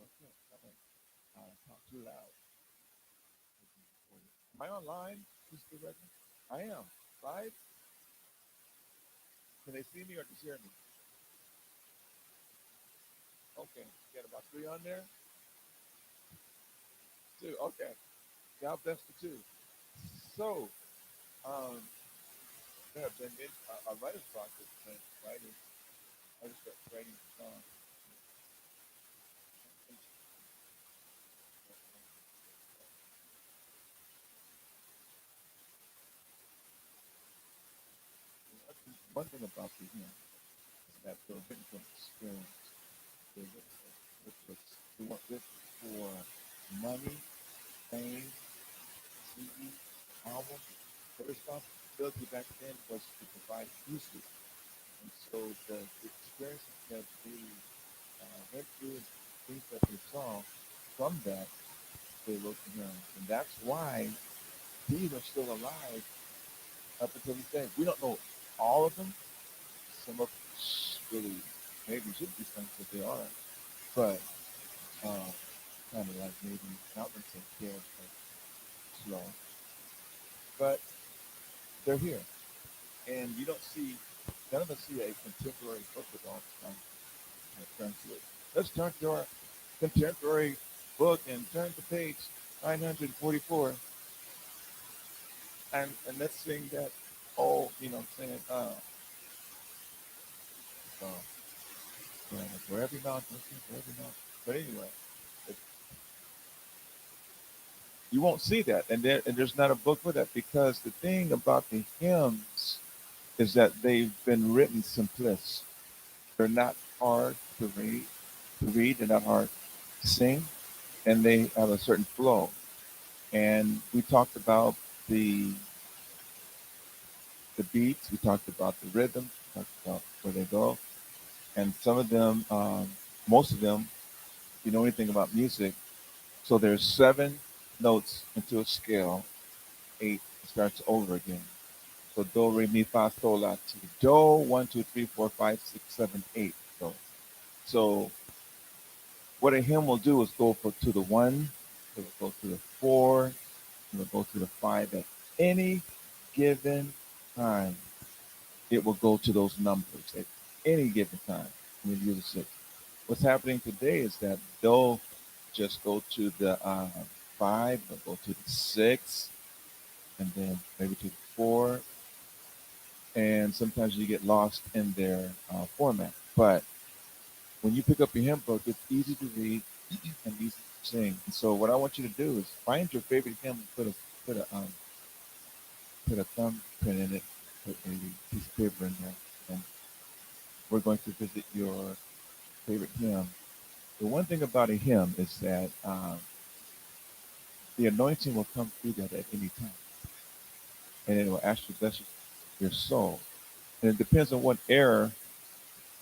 Okay, that one. Not too loud. Am I online, Mr. Redmond? I am. Live? Can they see me or just hear me? Okay. Got about three on there? Two. Okay. God bless the two. So, um, there have been a writer's process, and writing, I just start writing songs. One thing about the hymn is that they're written from experience. They're written we want this for money, fame, CD, album. The responsibility back then was to provide music. And so the experiences that we went through and things that they saw from that, they wrote to him. And that's why these are still alive up until this day. We don't know all of them. Some of them really maybe should be things that they are. But uh, kind of like maybe not been taken care of slow. But they're here. And you don't see, none of us see a contemporary book with all the time. Turn to it. Let's turn to our contemporary book and turn to page 944 and let's sing that oh, you know what I'm saying, uh, yeah, for every mountain, for every mountain. But anyway, it, you won't see that. And there's not a book for that because the thing about the hymns is that they've been written simplistic. They're not hard to read, they're not hard to sing, and they have a certain flow. And we talked about the the beats, we talked about the rhythm, we talked about where they go, and some of them, most of them, if you know anything about music, so there's seven notes into a scale, eight starts over again. So do, re, mi, fa, sol, la, ti. Do, one, two, three, four, five, six, seven, eight. So what a hymn will do is go to the one, it will go to the four, it will go to the five at any given time. It will go to those numbers at any given time. When you use it. What's happening today is that they'll just go to the five, they'll go to the six, and then maybe to the four, and sometimes you get lost in their format. But when you pick up your hymn book, it's easy to read and easy to sing. And so what I want you to do is find your favorite hymn and put a thumbprint in it, put maybe a piece of paper in there, and we're going to visit your favorite hymn. The one thing about a hymn is that the anointing will come through that at any time, and it will actually bless your soul. And it depends on what era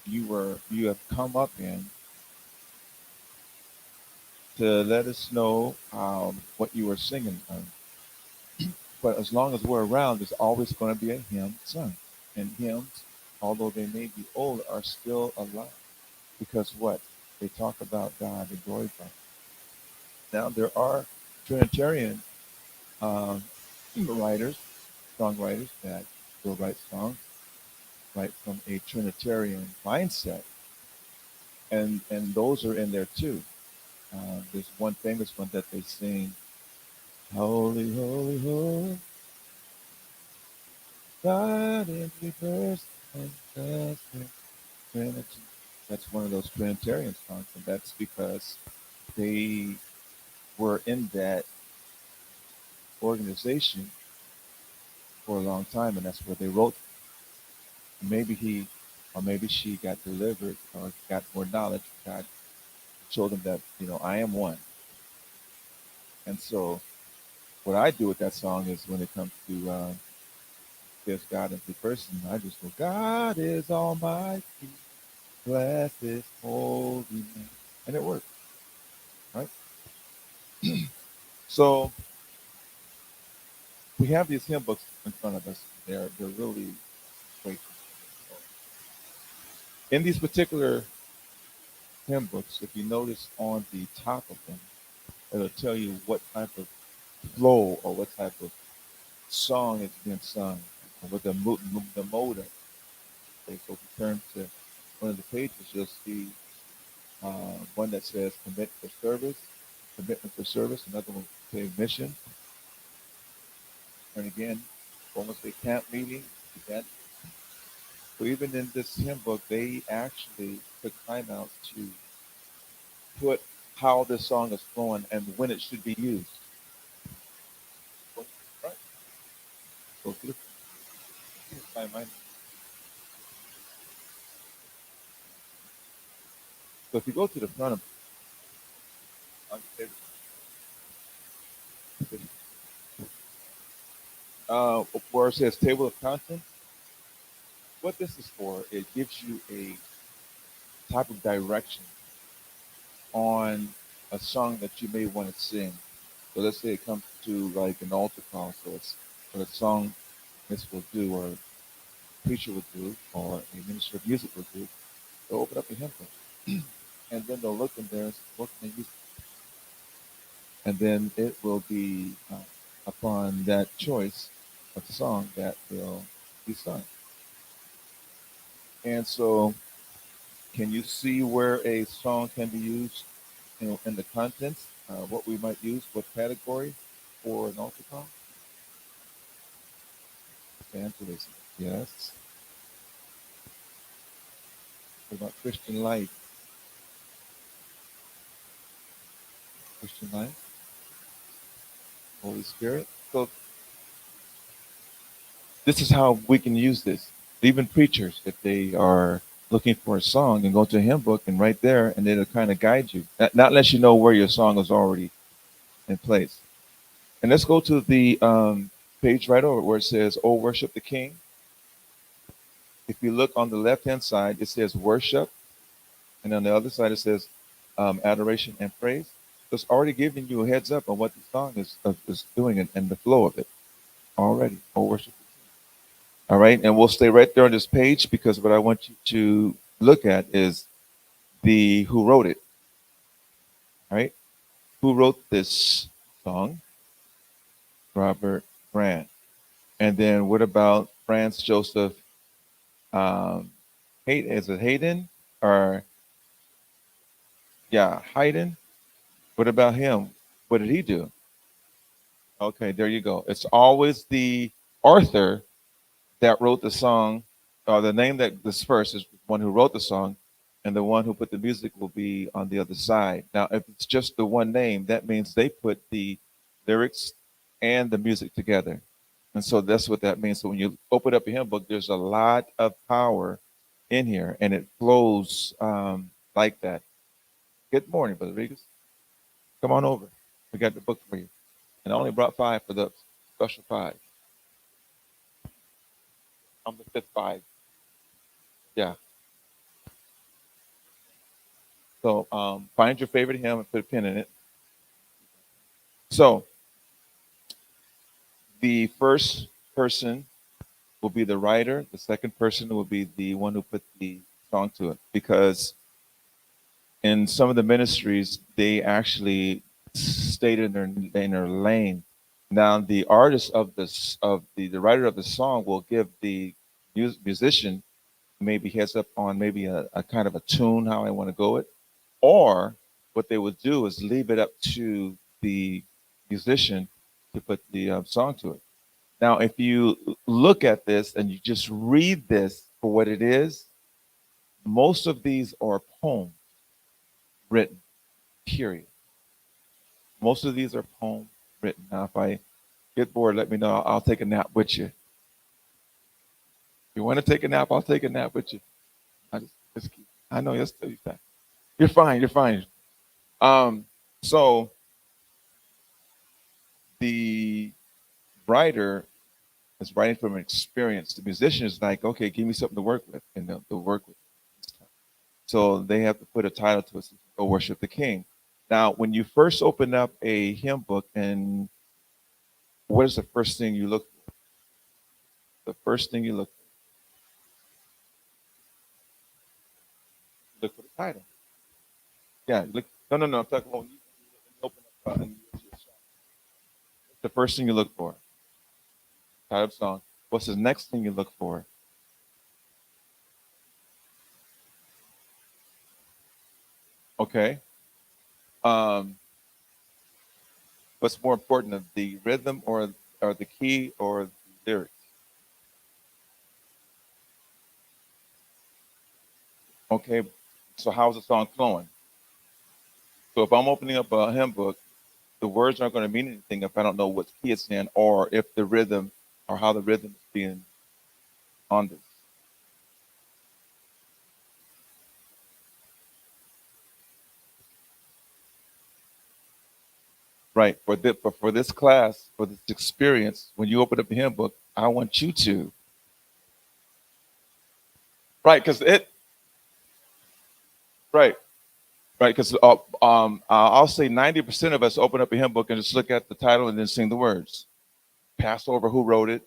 you have come up in to let us know what you were singing. But as long as we're around, there's always going to be a hymn sung. And hymns, although they may be old, are still alive. Because what? They talk about God, they glorify. Now, there are Trinitarian um, writers, songwriters that will write songs, right from a Trinitarian mindset. And those are in there too. There's one famous one that they sing, Holy, holy, holy, God in three persons, that's the Trinity. That's one of those Trinitarian songs, and that's because they were in that organization for a long time, and that's where they wrote. Maybe he or maybe she got delivered or got more knowledge. God showed them that, I am one. And so what I do with that song is when it comes to there's God in three persons, I just go, God is almighty, bless his holy name. And it works, right? So we have these hymn books in front of us. They're really great. In these particular hymn books, if you notice on the top of them, it'll tell you what type of flow or what type of song is being sung, or what the mode of. Okay, so if you turn to one of the pages, you'll see one that says commitment for service, another one will say mission, and again, one will say camp meeting, event. So even in this hymn book, they actually took time out to put how this song is flowing and when it should be used. Right. So, so if you go to the front of where it says table of contents, what this is for, it gives you a type of direction on a song that you may want to sing. So let's say it comes to like an altar call, so it's what a song this will do, or a preacher will do, or a minister of music will do. They'll open up a hymn book, and then they'll look in there and say, what can I use? And then it will be upon that choice of song that will be sung. And so, can you see where a song can be used, in the contents? What we might use, what category for an altar call? Evangelism. Yes. What about Christian life? Christian life, Holy Spirit. So this is how we can use this. Even preachers, if they are looking for a song, and go to a hymn book and right there, and it'll kind of guide you. Not unless you know where your song is already in place. And let's go to the page right over where it says, "Oh, worship the King." If you look on the left-hand side, it says worship, and on the other side it says adoration and praise. So it's already giving you a heads up on what the song is doing, and the flow of it already. Oh, worship. All right, and we'll stay right there on this page because what I want you to look at is the who wrote it. All right, who wrote this song? Robert Grant. And then what about Franz Joseph? Hayden, is it Hayden or yeah, Haydn? What about him? What did he do? Okay, there you go. It's always the author that wrote the song, or the name that this first is the one who wrote the song, and the one who put the music will be on the other side. Now, if it's just the one name, that means they put the lyrics and the music together. And so that's what that means. So when you open up a hymn book, there's a lot of power in here, and it flows like that. Good morning, Brother Regas. Come on over. We got the book for you. And I only brought 5 for the special 5. I'm the fifth 5. Yeah. So find your favorite hymn and put a pin in it. So the first person will be the writer. The second person will be the one who put the song to it. Because in some of the ministries, they actually stayed in their lane. Now the artist of this of the writer of the song will give the musician maybe heads up on maybe a kind of a tune how I want to go it, or what they would do is leave it up to the musician to put the song to it. Now, if you look at this and you just read this for what it is, most of these are poems written. Period. Most of these are poems written. Now, if I get bored, let me know. I'll take a nap with you. If you want to take a nap, I'll take a nap with you. Just keep. I know you're still fine. You're fine. You're fine. Um, so the writer is writing from experience. The musician is like, okay, give me something to work with, and they'll work with. So they have to put a title to it. So go worship the King. Now, when you first open up a hymn book, and what is the first thing you look for? The first thing you look for the title. Yeah, look. No, no, no. I'm talking about when you open up and you use your song. What's the first thing you look for? Title of song. What's the next thing you look for? Okay. Um, what's more important, the rhythm or the key or the lyrics? Okay. So how's the song flowing? So if I'm opening up a hymn book, the words aren't going to mean anything if I don't know what key it's in or if the rhythm or how the rhythm is being on this. Right. But for this class, for this experience, when you open up the hymn book, I want you to. Right. Because right. Right. Because I'll say 90% of us open up a hymn book and just look at the title and then sing the words. Pass over who wrote it,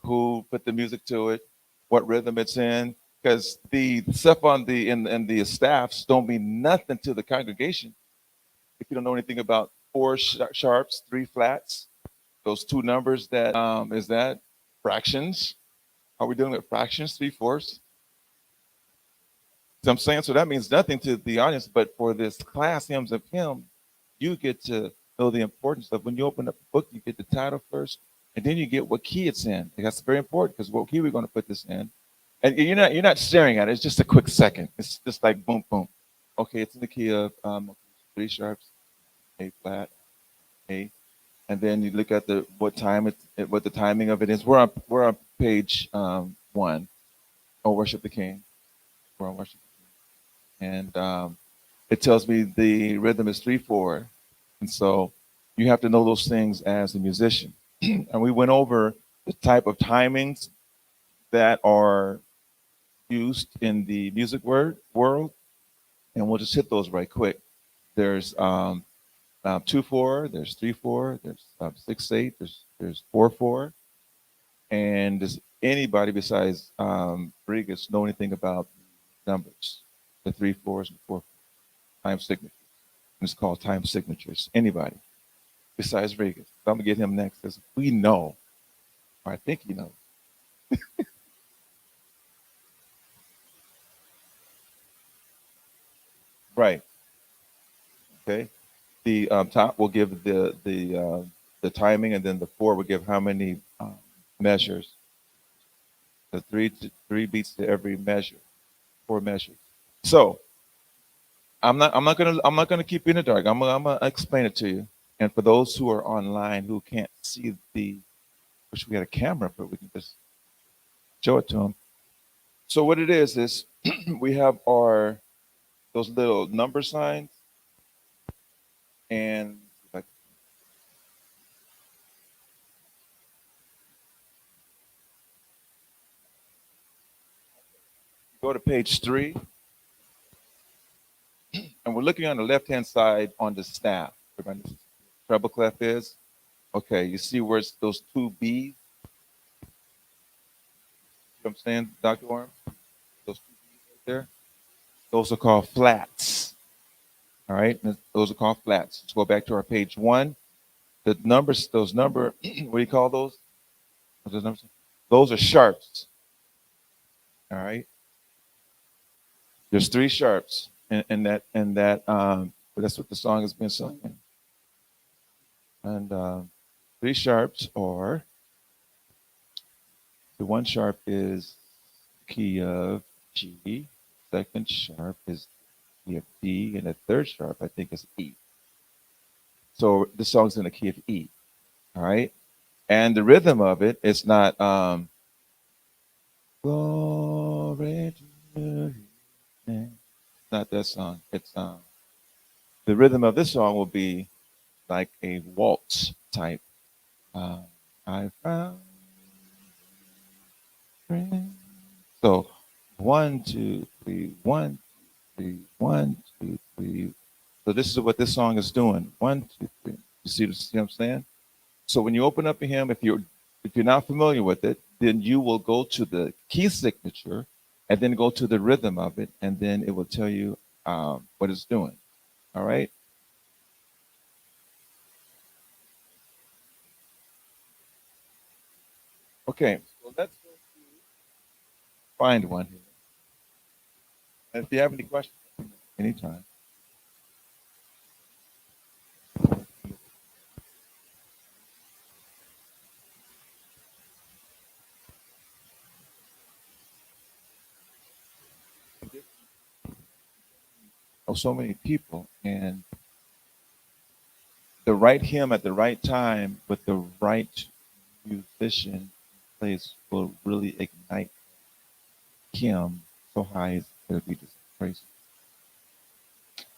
who put the music to it, what rhythm it's in. Because the stuff on in the staffs don't mean nothing to the congregation if you don't know anything about four sharps, three flats, those two numbers that is that fractions. Are we dealing with fractions, three fourths? So I'm saying so that means nothing to the audience, but for this class, hymns of hymn, you get to know the importance of when you open up a book, you get the title first, and then you get what key it's in. And that's very important because what key we're going to put this in, and you're not staring at it. It's just a quick second. It's just like boom, boom. Okay, it's in the key of three sharps, A flat, A, and then you look at the what the timing of it is. We're on page one. Oh, worship the King. We're on worship, and it tells me the rhythm is 3/4, and so you have to know those things as a musician. And we went over the type of timings that are used in the music world, and we'll just hit those right quick. There's 2/4, there's 3/4, there's 6/8, there's 4/4, and does anybody besides Brigas know anything about numbers, the 3/4s and 4/4 time signatures? It's called time signatures. Anybody besides Brigas? So I'm gonna get him next because we know, or I think he knows. Right. Okay. The top will give the timing, and then the four will give how many measures. The three beats to every measure, four measures. So I'm not gonna keep you in the dark. I'm gonna explain it to you. And for those who are online who can't see wish we had a camera, but we can just show it to them. So what it is we have our those little number signs, and like go to page 3, and we're looking on the left hand side on the staff. Where my treble clef is. Okay, you see where it's those two B's? You know what I'm saying, Dr. Worm? Those two B's right there. Those are called flats. All right, those are called flats. Let's go back to our page 1. The numbers, those number, what do you call those? What's those numbers? Those are sharps. All right, there's 3 sharps, and that's what the song has been singing. And 3 sharps are the one sharp is key of G, second sharp is key of D, and the third sharp I think is E. So the song's in the key of E. All right, and the rhythm of it is not glory to you. It's not that song. It's the rhythm of this song will be like a waltz type. Um, I found friends. So 1, 2, 3, 1, 2, 3, 1, 2, 3. So this is what this song is doing. 1, 2, 3. You see what I'm saying? So when you open up a hymn, if you're not familiar with it, then you will go to the key signature and then go to the rhythm of it, and then it will tell you what it's doing. All right. Okay. So let's find one. And if you have any questions, anytime. Oh, so many people, and the right hymn at the right time with the right musician plays will really ignite him so high it'll be just crazy.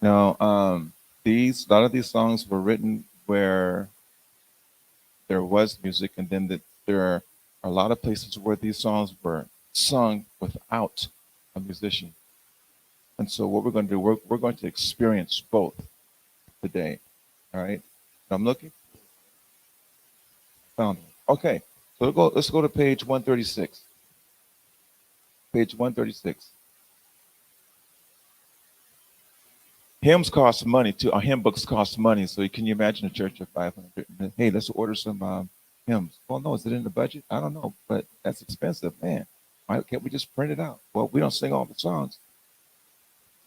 Now, these a lot of these songs were written where there was music, and then there are a lot of places where these songs were sung without a musician. And so, what we're going to do, we're going to experience both today. All right. I'm looking. Found one. Okay. So let's go to page 136. Page 136. Hymns cost money too. Hymn books cost money. So can you imagine a church of 500? Hey, let's order some hymns. Well, no, is it in the budget? I don't know, but that's expensive, man. Why can't we just print it out? Well, we don't sing all the songs.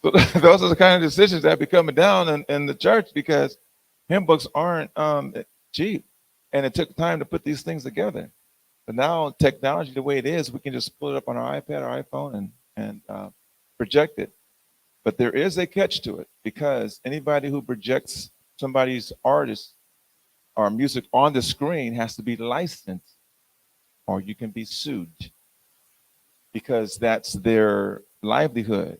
So those are the kind of decisions that be coming down in the church because hymn books aren't cheap, and it took time to put these things together. But now technology, the way it is, we can just pull it up on our iPad or iPhone and project it. But there is a catch to it because anybody who projects somebody's artist or music on the screen has to be licensed, or you can be sued because that's their livelihood.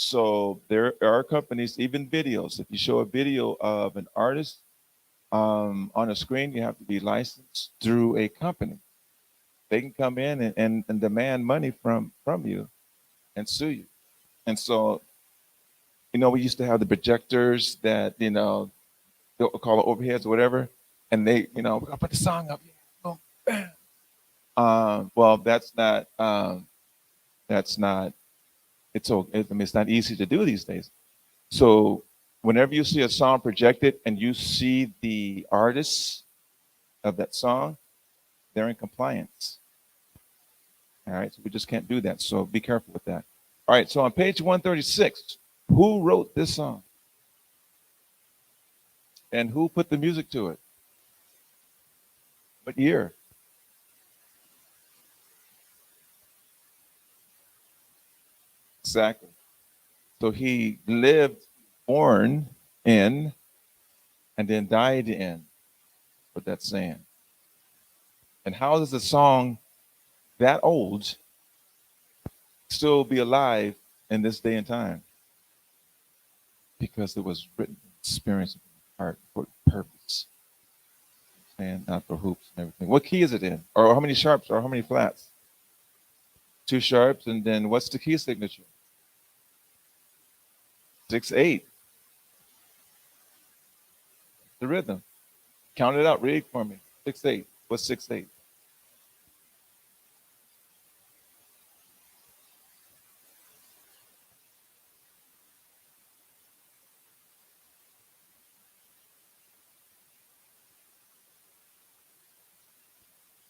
So there are companies, even videos. If you show a video of an artist on a screen, you have to be licensed through a company. They can come in and demand money from you and sue you. And so, we used to have the projectors that, they'll call it overheads or whatever. And we're going to put the song up. Yeah, boom, bam. Well, that's not, it's not easy to do these days. So whenever you see a song projected and you see the artists of that song, they're in compliance. All right, so we just can't do that. So be careful with that. All right, so on page 136, who wrote this song? And who put the music to it? What year? Exactly. So he lived, born in, and then died in, what that's saying. And how does a song that old still be alive in this day and time? Because it was written experience of heart for purpose. And not for hoops and everything. What key is it in? Or how many sharps or how many flats? 2 sharps, and then what's the key signature? 6/8. The rhythm. Count it out. Read for me. 6/8. What's 6/8?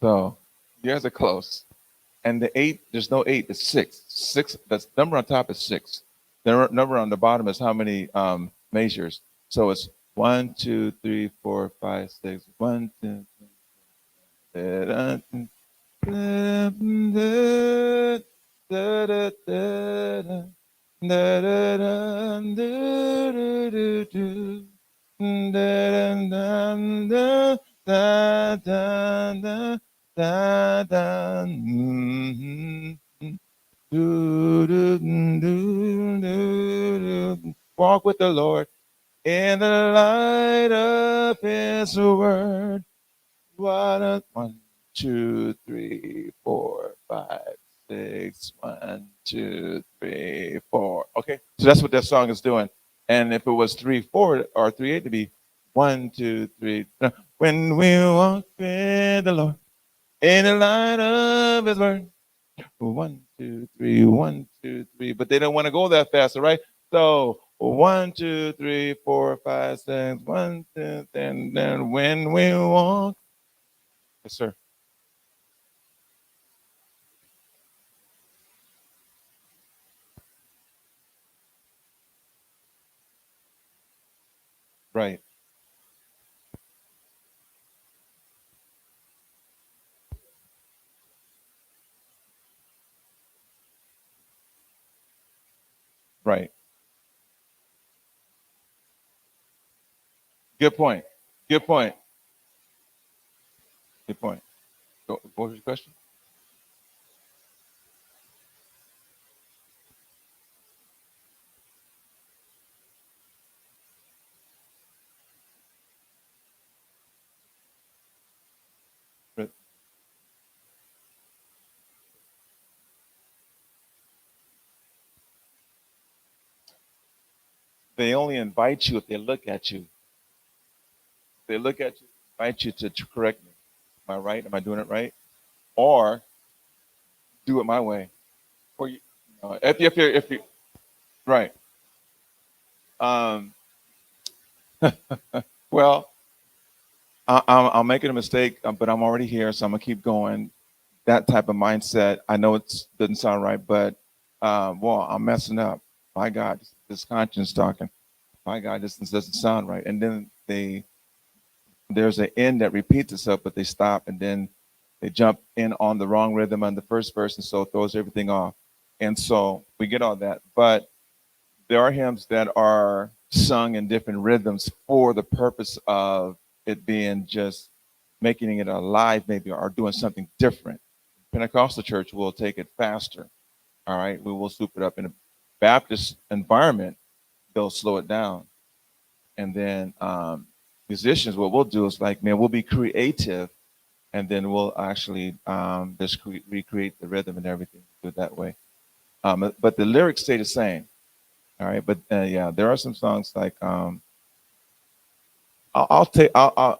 So you guys are close. And the 8, there's no 8, it's 6. 6, that's number on top is 6. The number on the bottom is how many measures. So it's 1, 2, 3, 4, 5, 6. 1, 2, 3. Walk with the Lord in the light of His word. What a 1, 2, 3, 4, 5, 6. 1, 2, 3, 4. Okay, so that's what that song is doing. And if it was 3/4 or 3/8, it'd be 1, 2, 3. When we walk with the Lord in the light of His word. 1, 2, 3. 1, 2, 3. But they don't want to go that fast, all right? So 1, 2, 3, 4, 5, 6. 1, 2, then when we walk. Yes, sir. Right, right. Good point. Good point. Good point. What was your question? But they only invite you if they look at you. If they look at you, invite you to correct me. Am I right? Am I doing it right? Or do it my way. Or if you right. Um, well, I'm making a mistake, but I'm already here, so I'm gonna keep going. That type of mindset. I know it doesn't sound right, but well, I'm messing up. My God, this conscience talking. My God, this doesn't sound right. And then there's an end that repeats itself, but they stop and then they jump in on the wrong rhythm on the first verse, and so it throws everything off. And so we get all that, but there are hymns that are sung in different rhythms for the purpose of it being just making it alive, maybe, or doing something different. Pentecostal church will take it faster. All right, we will soup it up. In a Baptist environment, they'll slow it down. And then musicians, what we'll do is like, man, we'll be creative, and then we'll actually just recreate the rhythm and everything. Do it that way. But the lyrics stay the same. All right, but yeah, there are some songs like I'll take.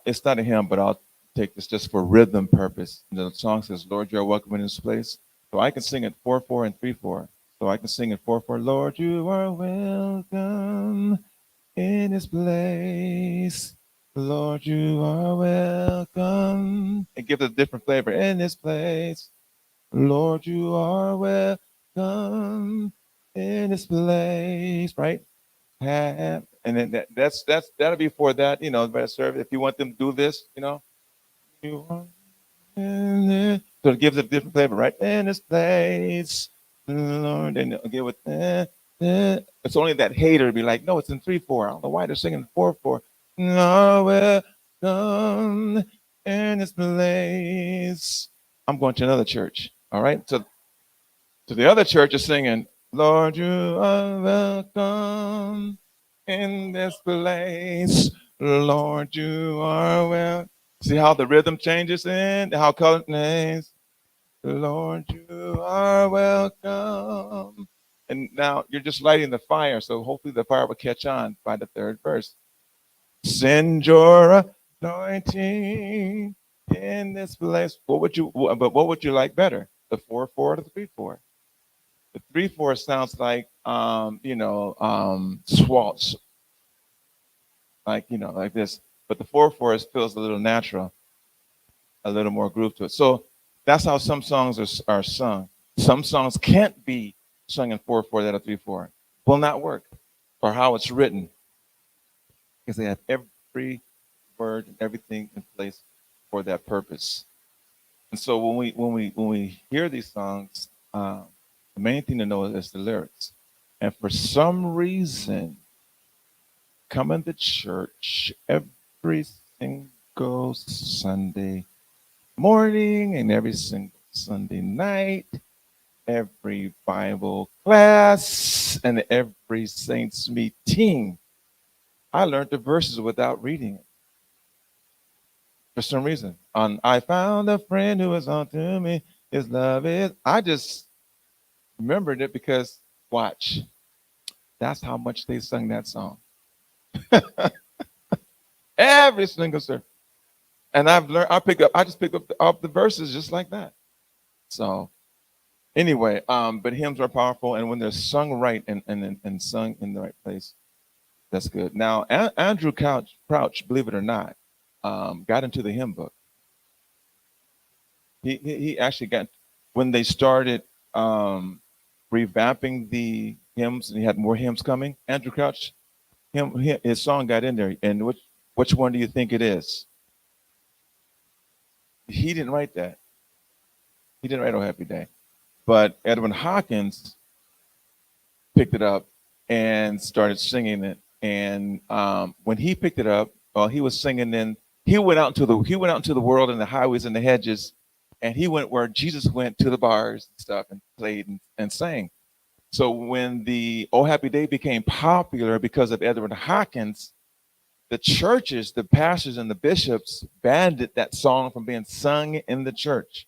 It's not a hymn, but I'll take this just for rhythm purpose. The song says, "Lord, you are welcome in this place," so I can sing it 4/4 and 3/4. So I can sing it 4/4. Lord, you are welcome in this place. Lord, you are welcome. It gives a different flavor in this place. Lord, you are welcome in this place. Right? And then that'll be for that, better service. If you want them to do this, you are in there. So it gives it a different flavor, right? In this place, Lord, and it'll give it. It's only that hater to be like, no, it's in 3/4. I don't know why they're singing 4/4. No, welcome in this place. I'm going to another church. All right, so the other church is singing, Lord, you are welcome in this place. Lord, you are well. See how the rhythm changes in, how color names. Lord, you are welcome. And now you're just lighting the fire, so hopefully the fire will catch on by the third verse. Send your anointing in this place. What would you like better? The 4/4 or the 3/4? The 3/4 sounds like swaltz, like like this. But the 4/4 feels a little natural, a little more groove to it. So that's how some songs are sung. Some songs can't be sung in 4/4 that are 3/4. Will not work, or how it's written, because they have every word and everything in place for that purpose. And so when we hear these songs, the main thing to know is the lyrics. And for some reason, coming to church every single Sunday morning and every single Sunday night, every Bible class, and every Saints meeting, I learned the verses without reading it for some reason. I found a friend who is unto me. His love is. I just remembered it because, watch, that's how much they sung that song. Every single service. And I've learned. I just pick up the verses just like that. So anyway, but hymns are powerful, and when they're sung right and sung in the right place, That's good. Now, Andrew Crouch, believe it or not, got into the hymn book. He actually got, when they started revamping the hymns and he had more hymns coming. Andrew Crouch, his song got in there. And which one do you think it is? He didn't write that. He didn't write "Oh Happy Day," but Edwin Hawkins picked it up and started singing it. And when he picked it up, while he was singing, then he went out into the world and the highways and the hedges, and he went where Jesus went, to the bars and stuff, and played and sang. So when the "Oh Happy Day" became popular because of Edwin Hawkins, the churches, the pastors, and the bishops banned that song from being sung in the church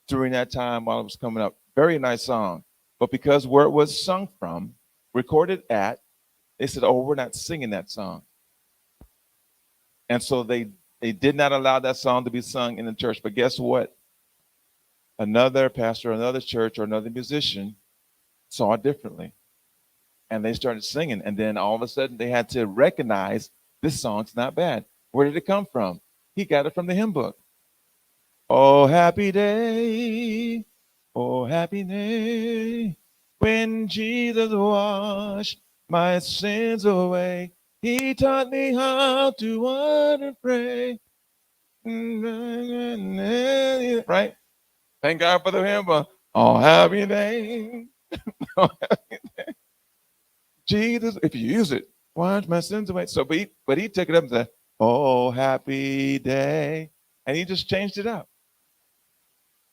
during that time while it was coming up. Very nice song. But because where it was sung from, recorded at, they said, "Oh, we're not singing that song." And so they did not allow that song to be sung in the church. But guess what? Another pastor, another church, or another musician saw it differently. And they started singing. And then all of a sudden they had to recognize this song's not bad. Where did it come from? He got it from the hymn book. Oh, happy day. Oh, happy day. When Jesus washed my sins away, he taught me how to word and pray. Right? Thank God for the hymn book. Oh, happy day. Jesus, if you use it, wash my sins away. So, but he took it up and said, "Oh, happy day," and he just changed it up,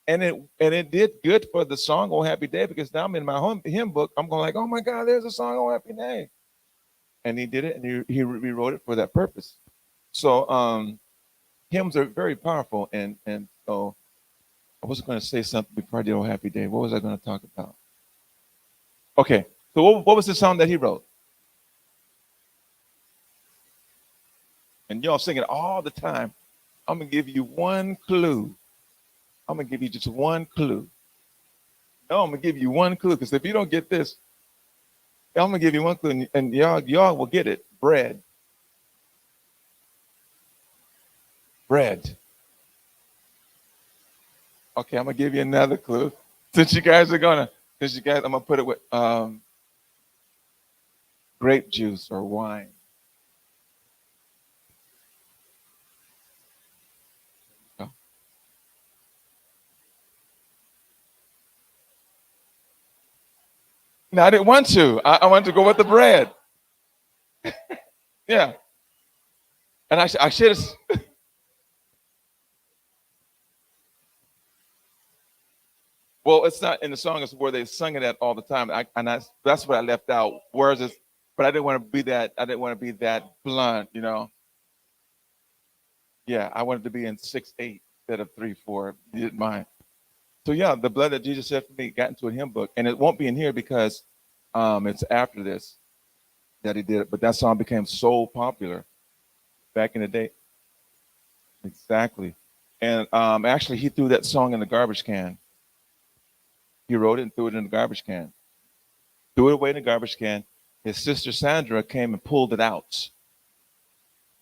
and it did good for the song "Oh Happy Day," because now I'm in my hymn book. I'm going like, "Oh my God, there's a song "Oh Happy Day," and he did it, and he rewrote it for that purpose. So, hymns are very powerful, and so I was going to say something before I did "Oh Happy Day." What was I going to talk about? Okay, so what was the song that he wrote? And y'all sing it all the time. I'm gonna give you one clue. I'm gonna give you just one clue. No, I'm gonna give you one clue because if you don't get this, I'm gonna give you one clue, and y'all will get it. Bread, bread. Okay, I'm gonna give you another clue. Since you guys, I'm gonna put it with grape juice or wine. Oh. No, I didn't want to. I wanted to go with the bread. Yeah, and I should have. Well, it's not in the song. It's where they sung it at all the time. That's what I left out. Whereas it's, but I didn't want to be that. I didn't want to be that blunt, you know. Yeah, I wanted to be in 6/8 instead of 3/4. You didn't mind. So yeah, the blood that Jesus shed for me got into a hymn book, and it won't be in here because it's after this that he did it. But that song became so popular back in the day. Exactly. And actually, he threw that song in the garbage can. He wrote it and threw it in the garbage can. Threw it away in the garbage can. His sister Sandra came and pulled it out.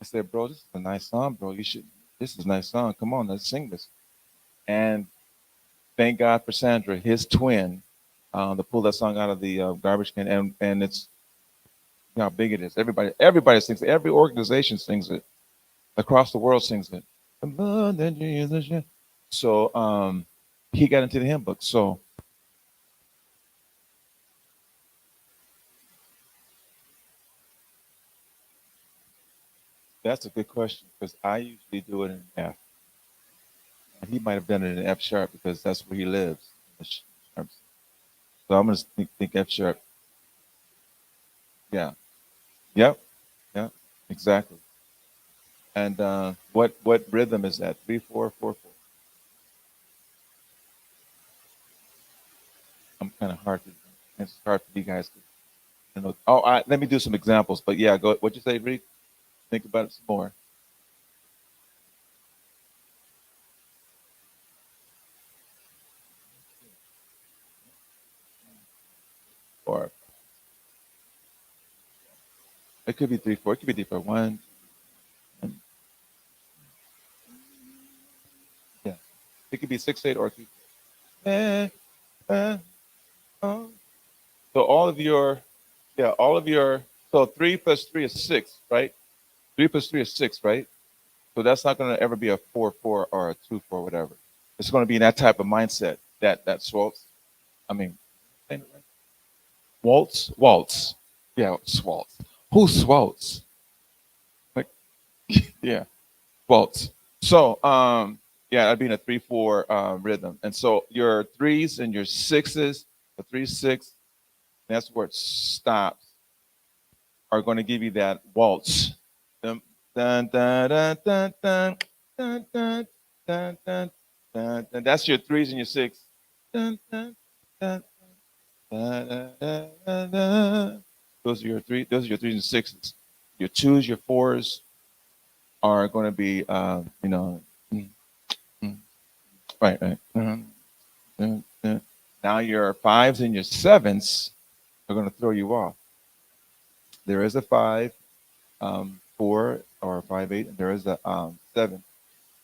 I said, "Bro, this is a nice song, bro. You should. This is a nice song. Come on, let's sing this." And thank God for Sandra, his twin, to pull that song out of the garbage can, and it's how big it is. Everybody sings it. Every organization sings it. Across the world sings it. The blood that Jesus shed. So he got into the hymn book. So that's a good question because I usually do it in F. And he might have done it in F sharp because that's where he lives. So I'm gonna think F sharp. Yeah. Yep. Yeah. Exactly. And what rhythm is that? 3/4/4/4. I'm kind of hard to. It's hard for you guys to. You know. Oh, let me do some examples. But yeah, go. What'd you say, Reed? Think about it some more. Or It could be 3/4. It could be deeper. One. Yeah. It could be 6/8 or 3. Eh, oh. So so 3 plus 3 is 6, right? 3 plus 3 is 6, right? So that's not going to ever be a 4/4 or a 2/4, whatever. It's going to be in that type of mindset that swaltz. I mean, waltz. Yeah, swaltz. Who swaltz? Like, yeah, waltz. So, yeah, that'd be in a 3/4 rhythm. And so your threes and your sixes, the 3, 6, that's where it stops, are going to give you that waltz. Dun, dun, dun, dun, dun, dun, dun, dun, dun, dun, dun, dun. That's your threes and your six. Dun, dun, dun, dun, dun, dun, dun, dun. Those are your three. Those are your threes and sixes. Your twos, your fours are going to be, mm, mm, right, right. Now your fives and your sevens are going to throw you off. There is a 5, 4, or 5/8, and there is a 7,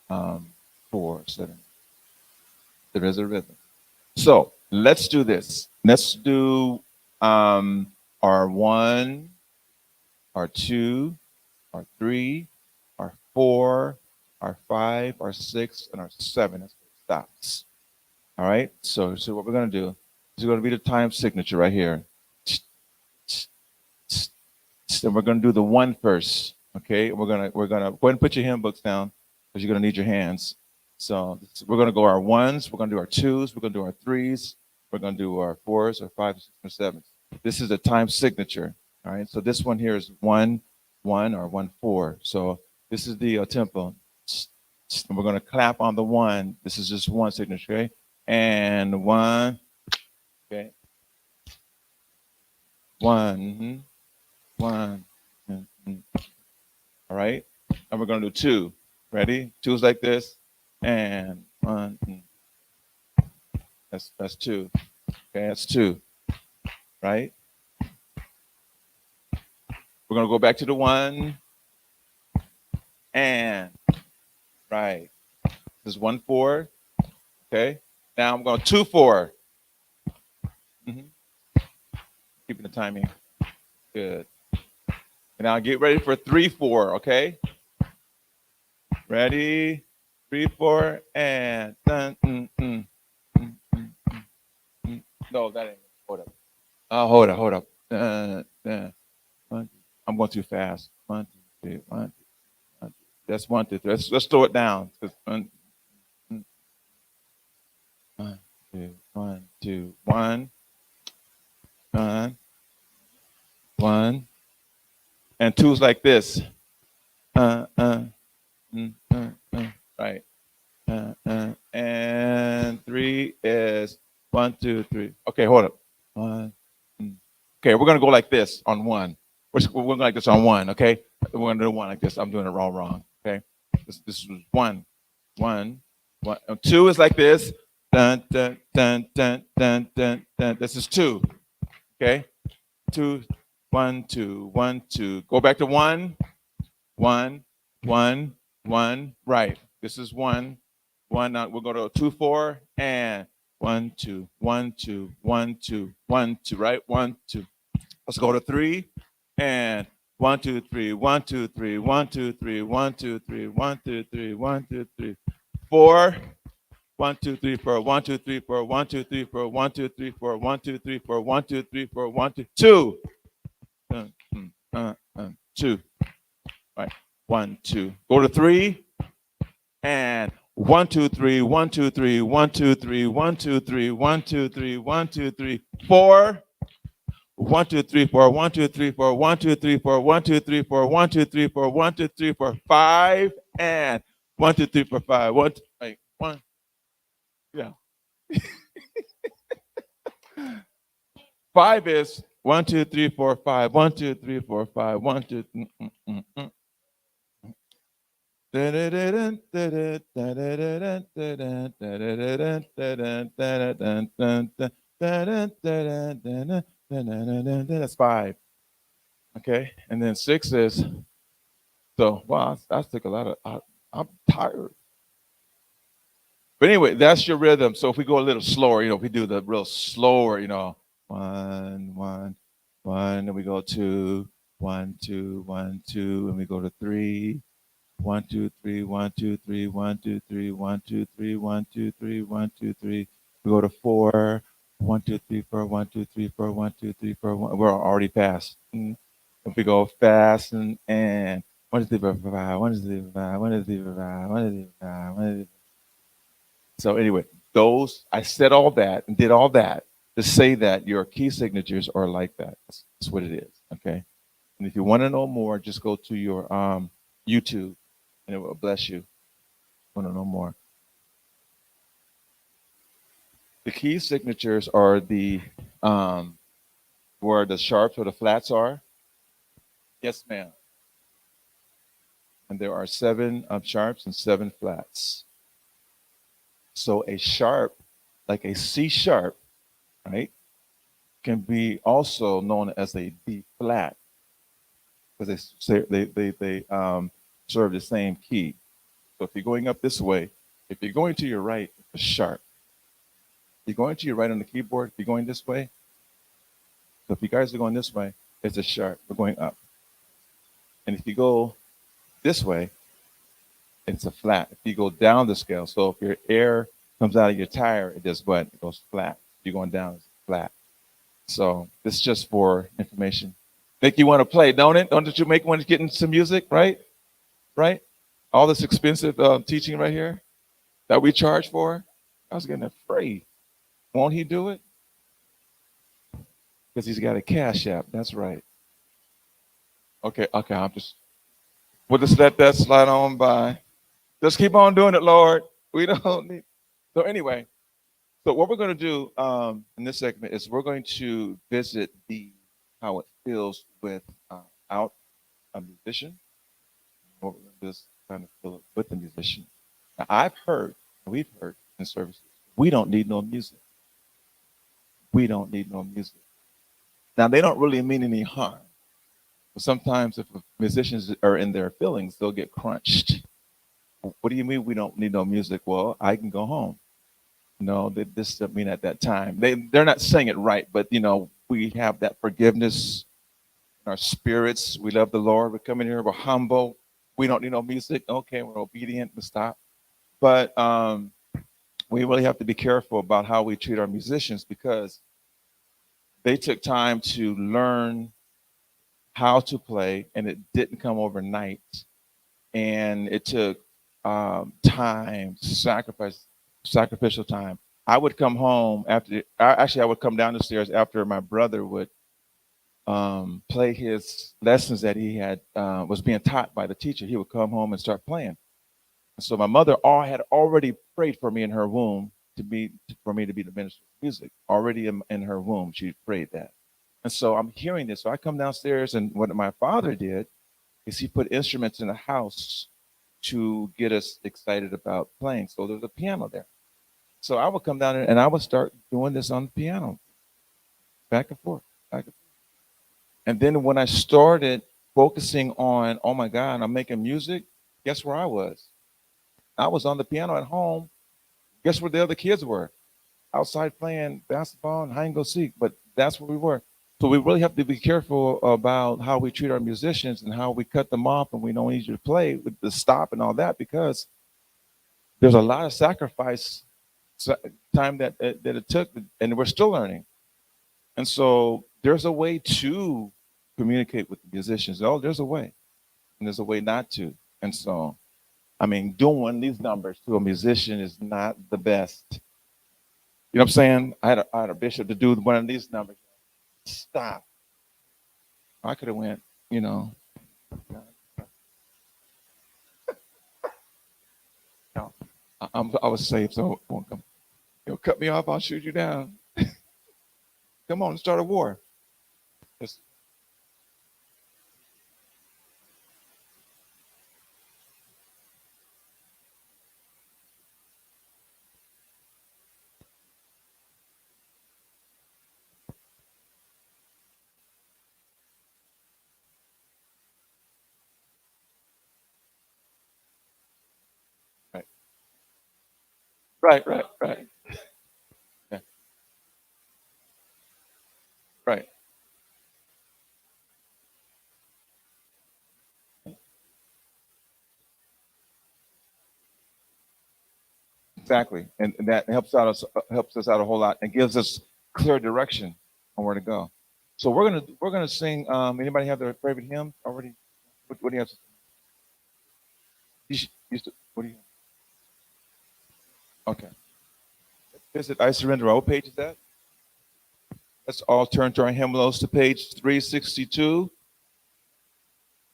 4, 7. There is a rhythm. So let's do this. Let's do our 1, our 2, our 3, our 4, our 5, our 6, and our 7. That's where it stops. All right. So what we're going to do is going to be the time signature right here. And we're going to do the 1 first. Okay. We're gonna go ahead and put your hymn books down because you're going to need your hands. So we're going to go our 1s. We're going to do our 2s. We're going to do our 3s. We're going to do our 4s, our 5s, 6, and 7s. This is a time signature. All right. So this one here is 1, 1, or 1, 4. So this is the tempo. And we're going to clap on the 1. This is just 1 signature. Okay. And 1. Okay. 1. 1. All right. And we're going to do 2. Ready? 2's like this. And 1. That's 2. Okay, that's 2. Right? We're going to go back to the 1. And right. This is 1, 4. Okay. Now I'm going 2, 4. Keeping the timing. Good. And now get ready for 3, 4. Okay. Ready? 3, 4, and dun, No, that ain't. Hold up. Hold up. I'm going too fast. 1, 2, 3. 1, 2, 1, 2. That's 1, 2, 3. Let's slow it down. 1, 2, 1, 2, 1, 1, and 2's like this. Right. And 3 is 1, 2, 3. Okay, hold up. 1. Okay, we're gonna go like this on 1. We're going like this on 1. Okay, we're gonna do 1 like this. I'm doing it wrong. Okay, this is 1, 1, 1. 2 is like this. Dun dun dun dun dun dun dun. This is 2. Okay, 2, 1, 2, 1, 2. Go back to 1, 1, 1, 1. Right. This is 1, 1. Now we'll go to 2, 4, and 1, 2, 1, 2, 1, 2, 1, 2. Right. 1, 2. Let's go to 3, and 1, 2, 3, 1, 2, 3, 1, 2, 3, 1, 2, 3, 1, 2, 3, 1, 2, 3, 4. 1, 2, 3, 4. 1, 2, 3, 4. 1, 2, 3, 4. 1, 2, 3, 4. 1, 2, 3, 4. 1, 2, 3, 4. 1, 2, 2. 2. Right. 1, 2. Go to 3, and 1, 2, 3. 1, 2, 3. 1, 2, 3. 1, 2, 3. 1, 2, 3. 1, 2, 3. 4. 1, 2, 3, 4. 1, 2, 3, 4. 1, 2, 3, 4. 1, 2, 3, 4. 1, 2, 3, 4. 1, 2, 3, 4. 5, and 1, 2, 3, 4, 5. 1, 2, right. 1. Yeah. 5 is 1, 2, 3, 4, 5. 1, 2, 3, 4, 5. 1, 2, 3. That's 5. Okay, and then 6 is so. Wow, I took a lot of. I'm tired. But anyway, that's your rhythm. So if we go a little slower, if we do the real slower, one, one, one, and we go to 1, 2, 1, 2, and we go to 3, 1, 2, 3, 1, 2, 3, 1, 2, 3, 1, 2, 3, 1, 2, 3, 1, 2, 3. We go to 4, 1, 2, 3, 4, 1, 2, 3, 4, 1, 2, 3, 4, 1. We're already fast. If we go fast and 1, 2, 3, 4, 5, 1, 2, 3, 4, 5, 1, 2, 3, 4, 5, 1, 2, 3, 4, 5, 1, 2, 3, so anyway, those I said all that and did all that to say that your key signatures are like that. That's what it is. Okay. And if you want to know more, just go to your YouTube and it will bless you. Want to know more? The key signatures are the where the sharps or the flats are. Yes, ma'am. And there are 7 sharps and 7 flats. So a sharp, like a C sharp, right, can be also known as a D flat because they serve the same key. So if you're going up this way, if you're going to your right, it's a sharp. If you're going to your right on the keyboard, if you're going this way, so if you guys are going this way, it's a sharp. We're going up. And if you go this way, it's a flat. If you go down the scale, so if your air comes out of your tire, it does what? It goes flat. If you're going down, it's flat. So this is just for information. Make you want to play, don't it? Don't you make want to get into some music, right? Right? All this expensive teaching right here that we charge for, I was getting afraid. Won't he do it? Because he's got a cash app. That's right. Okay, okay. We'll just let that slide on by. Just keep on doing it, Lord. We don't need. So anyway, so what we're going to do in this segment is we're going to visit the how it feels without a musician. What we're going to do is kind of feel it with the musician. Now, we've heard in services, we don't need no music. We don't need no music. Now, they don't really mean any harm. But sometimes if musicians are in their feelings, they'll get crunched. What do you mean we don't need no music? Well, I can go home. No, this doesn't mean at that time. They're not saying it right, but we have that forgiveness in our spirits. We love the Lord. We're coming here. We're humble. We don't need no music. Okay, we're obedient. We stop. But we really have to be careful about how we treat our musicians because they took time to learn how to play, and it didn't come overnight. And it took time, sacrificial time. I would come home after. Actually, I would come down the stairs after my brother would play his lessons that he had was being taught by the teacher. He would come home and start playing. And so my mother had already prayed for me in her womb for me to be the minister of music. Already in her womb, she prayed that. And so I'm hearing this. So I come downstairs, and what my father did is he put instruments in the house to get us excited about playing. So there was a piano there. So I would come down there and I would start doing this on the piano, back and forth, back and forth. And then when I started focusing on, oh my God, I'm making music, guess where I was? I was on the piano at home. Guess where the other kids were? Outside playing basketball and hide and go seek. But that's where we were. So we really have to be careful about how we treat our musicians and how we cut them off and we don't need you to play with the stop and all that because there's a lot of sacrifice time that it took, and we're still learning. And so there's a way to communicate with the musicians. Oh, there's a way, and there's a way not to. And so, I mean, doing these numbers to a musician is not the best. You know what I'm saying? I had a bishop to do one of these numbers. Stop. I could have went, you know. No, I was saved, so it won't come. Cut me off, I'll shoot you down. Come on, start a war. Just, Right, right, right. Yeah, right. Exactly, and that helps us out a whole lot and gives us clear direction on where to go. So we're gonna sing. Anybody have their favorite hymn already? What do you have? What do you? Okay. Visit I Surrender. What page is that? Let's all turn to our hymnals to page 362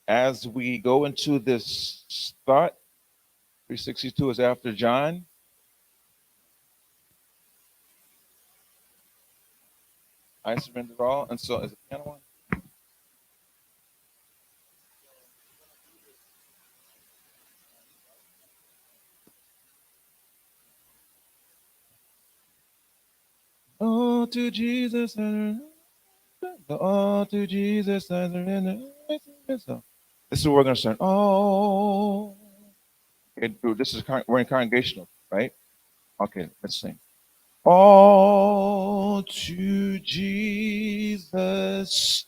as we go into this thought. 362 is after John. I surrender all, and so is it the piano one? Oh, to Jesus, I surrender. Oh, to Jesus, I surrender. So, this is what we're going to start. Oh, okay, this is we're in congregational, right? Okay, let's sing. All to Jesus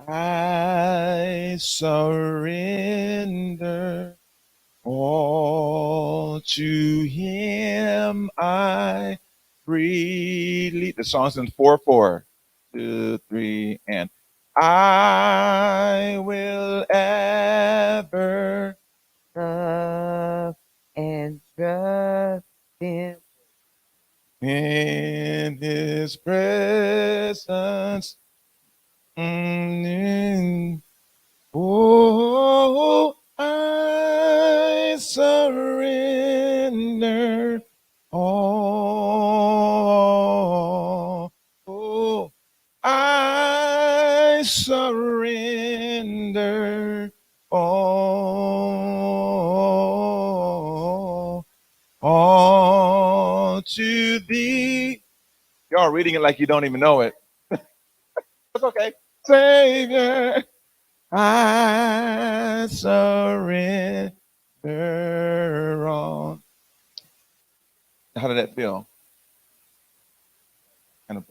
I surrender. All to Him I freely. The song's in 4/4. 2, 3, and I will ever Love and trust Him. in His presence. Oh, I surrender all. Oh, I surrender all to Thee. Y'all reading it like you don't even know it. That's okay. Savior. I surrender all. How did that feel? Kind of.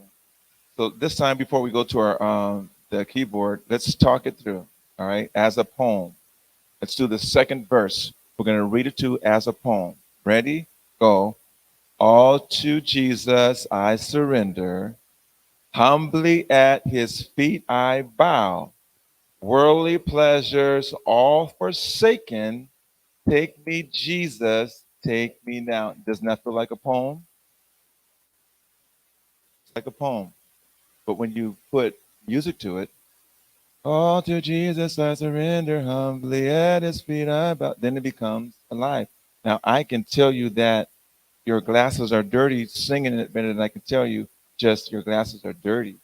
So this time, before we go to our the keyboard, let's talk it through. All right, as a poem. Let's do the second verse. We're going to read it to as a poem. Ready? Go. All to Jesus I surrender. Humbly at His feet I bow. Worldly pleasures all forsaken. Take me, Jesus, take me now. Doesn't that feel like a poem? It's like a poem. But when you put music to it, all to Jesus I surrender, humbly at His feet I bow, then it becomes alive. Now, I can tell you that your glasses are dirty singing it better than I can tell you just your glasses are dirty.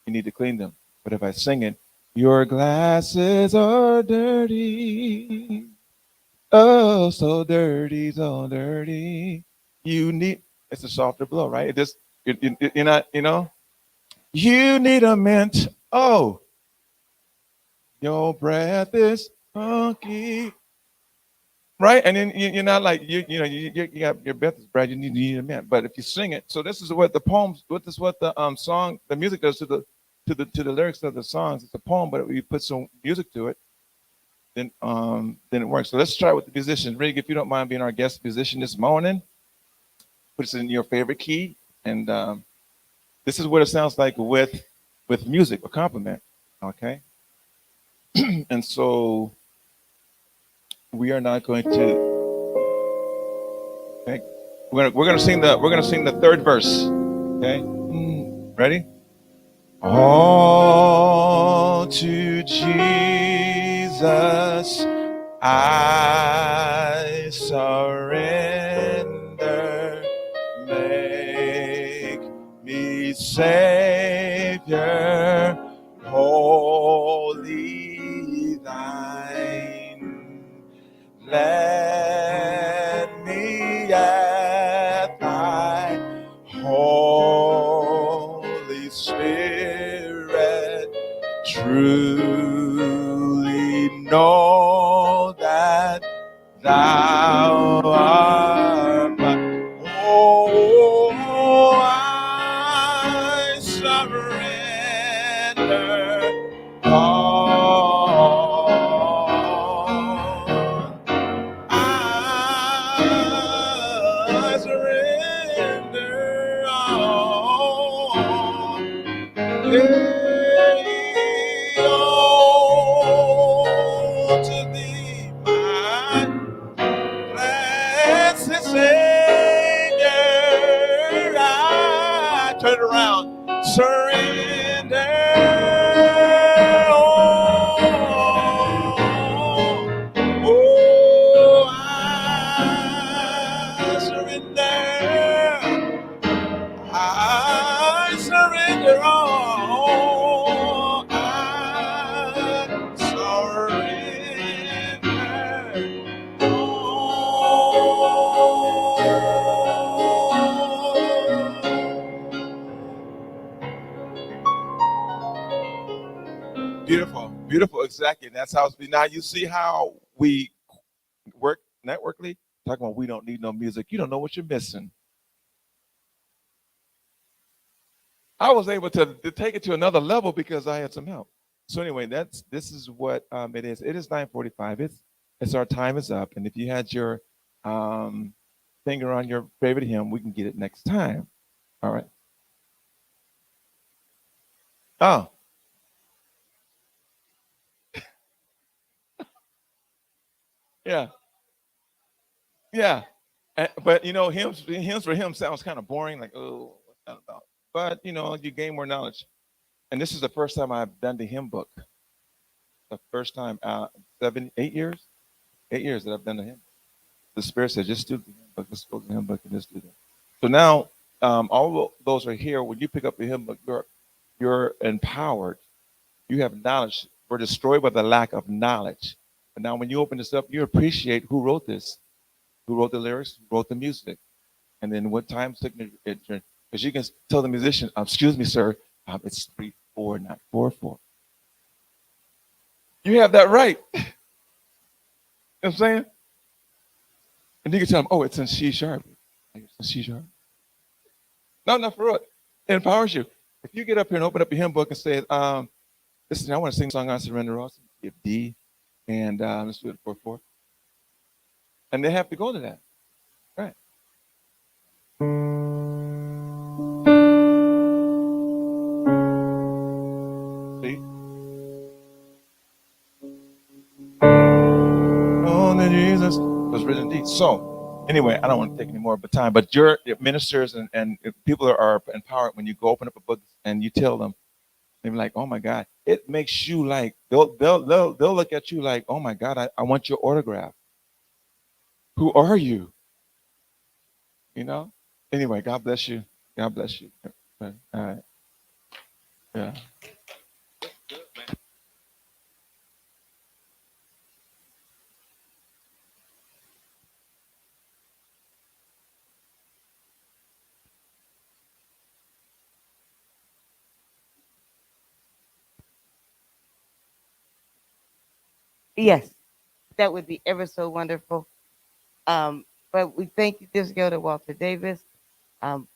You need to clean them. But if I sing it, your glasses are dirty. Oh, so dirty, so dirty. You need, it's a softer blow, right? It just, you're not, you need a mint. Oh, your breath is funky, right? And then you're not like, you got your breath is bad, you need a mint. But if you sing it, so this is what the poems, this is what the song, the music does to the lyrics of the songs. It's a poem, but we put some music to it, then it works. So let's try with the musicians. Rig, if you don't mind being our guest musician this morning, put us in your favorite key, and this is what it sounds like with music, a compliment. Okay, and so we are not going to. Okay, we're gonna sing the third verse. Okay, ready? All to Jesus I surrender. Make me Savior, wholly thine. Let me at thy Holy Spirit truly know that thou art my oh I surrender all. Lay all to thee, my blessed Savior. I turn it around, surrender all. Oh, I surrender all. I surrender all. Beautiful, beautiful, exactly. That's how it's been. Now you see how we work networkly. Talking about we don't need no music. You don't know what you're missing. I was able to take it to another level because I had some help. So anyway, this is what it is. It is 9:45. It's our time is up. And if you had your um, finger on your favorite hymn, we can get it next time. All right. Oh, yeah, yeah. But you know, hymns for him sounds kind of boring. Like, oh, what's that about? But you know, you gain more knowledge. And this is the first time I've done the hymn book. The first time, 8 years, 8 years that I've done the hymn. The Spirit said, just do the hymn book. Let's go to the hymn book and just do that. So now, all those are here. When you pick up the hymn book, you're empowered. You have knowledge. We're destroyed by the lack of knowledge. But now, when you open this up, you appreciate who wrote this, who wrote the lyrics, who wrote the music, and then what time signature. Because you can tell the musician, "Excuse me, sir, it's 3/4, not 4/4." You have that right. You know what I'm saying? And you can tell them, "Oh, it's in C sharp." It's in C sharp. No, not for real. It empowers you. If you get up here and open up your hymn book and say, listen, I want to sing a song on surrender also, give D, and let's do it 4/4. And they have to go to that. Right. See? Only Jesus was written in D. So, anyway, I don't want to take any more of the time, but your ministers and people are empowered when you go open up a book and you tell them, they're like, oh my God. It makes you like, they'll look at you like, oh my God, I want your autograph. Who are you? You know? Anyway, God bless you. God bless you. All right. Yeah. Yes, that would be ever so wonderful. But we thank you, this girl to Walter Davis,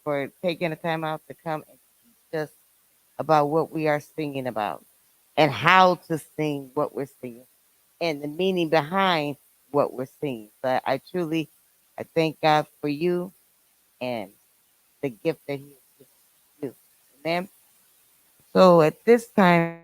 for taking the time out to come and teach us about what we are singing about and how to sing what we're singing and the meaning behind what we're singing. So I truly, I thank God for you and the gift that He has given you. Amen. So at this time,